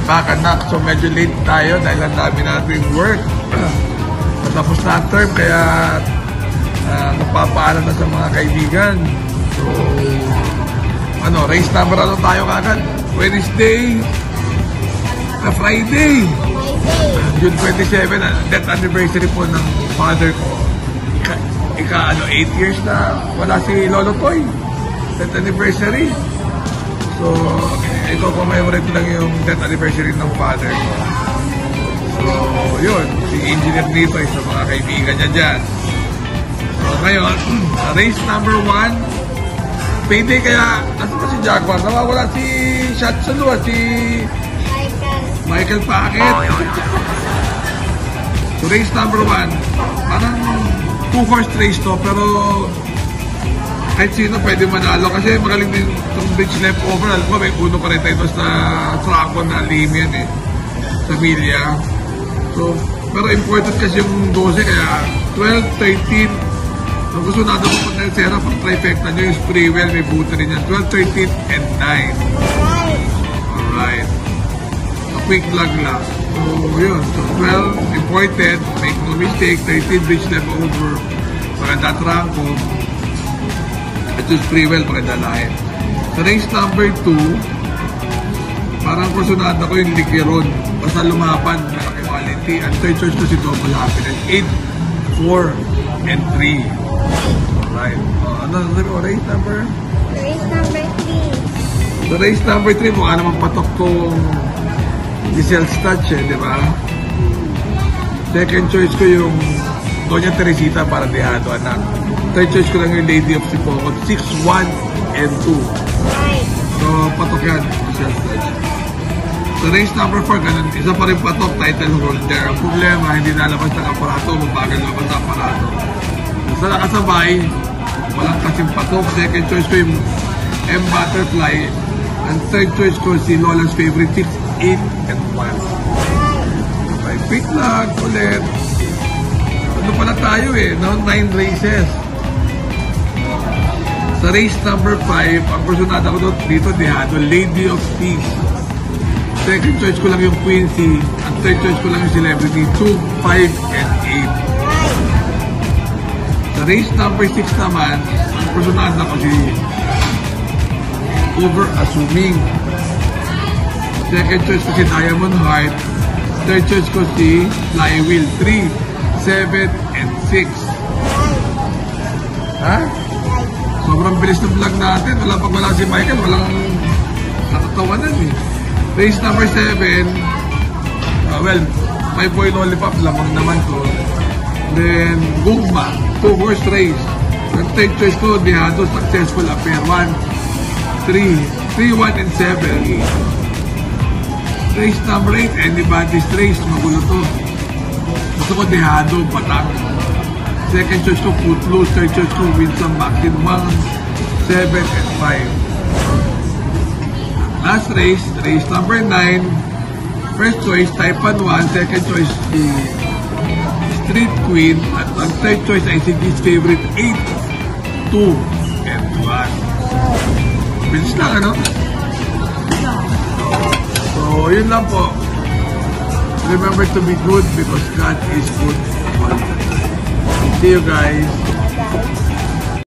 back anak. So medyo late tayo dahil ang dami natin work. Matapos na ang term kaya nagpapaalam na sa mga kaibigan. So race number tayo kagad? Wednesday, Friday. June 27, death anniversary po ng father ko. 8 years na wala si Lolo Toy. Death anniversary. So, ito commemorate lang yung death anniversary ng father ko. So, yun. Si Engineer dito sa mga kaibigan niya dyan. So, ngayon, race number 1. Payday kaya, ano ba si Jaguar? Nawawala si Shatsun, si Michael Packet. So, race number 1. Parang 2-horse race to, pero kahit sino pwede manalo kasi magaling din itong bridge left over. Alam ko, may 1.42 sa Traco na lim yan eh. Sa Villa. So, pero important kasi yung 12, kaya 12, 13. Ang gusto natin po pag Sera, pag trifecta nyo yung Sprewell, may buto rin yan. 12, 13, and 9. Alright. A quick vlog lang. So, yun. So, 12, important. Make no mistake. 13, bridge left over. Maganda Traco. At yung Sprewell, maganda lahat. Sa race number 2, parang kursunada ko yung Liquiron. Basta lumaban, malaki quality. At third choice ko si Double Happiness. 8, 4, and 3. Alright. Race number? Race number 3. Sa race number 3, mukha naman patok kong Giselle Stutch di ba? Second choice ko yung Doña Teresita para dehado, anak. Third choice ko lang yung Lady of Sipocot. 6, 1, and 2. So, patok yan, Giselle Stutch. Sa race number 4, ganun, isa pa rin patok, title holder. Ang problema, hindi nalabas ng aparato, mabagal labas ng aparato. Sa nakasabay, walang kasing patok. Second choice ko yung M. Butterfly. Ang third choice ko si Lola's favorite, 6, 8, and 1. Okay, quick lang ulit. Ano pala tayo no? 9 races. Sa race number 5, ang personada ko dito, dehado, Lady of Peace. Second choice ko lang yung Quincy. Ang third choice ko lang yung Celebrity, 2, 5, and 8. Sa race number 6 naman, ang personada ko si Over Assuming. Second choice ko si Diamond Heart. Third choice ko si Flywheel. 3, 7, and 6. Ha? Sobrang bilis ng vlog natin. Wala si Michael. Walang nakatawanan eh. Race number 7. Well, my boy Lollipop. Lamang naman ko. Then, Gugma. 2-horse race. Ang third choice ko, dehado, successful affair. 1, 3, 1, and 7. Race number 8, anybody's race. Magulo to. Gusto ko dehado, Batang. Second choice ko, Footloose. Third choice ko, Winston Maxin. 1, 7, and 5. Last race, race number 9. First choice, Taipan 1. Second choice, si Street Queen. At ang third choice ay si G's favorite, 8, 2, and 1. Bilis lang, ano? So, yun lang po. Remember to be good because God is good all the time. See you guys.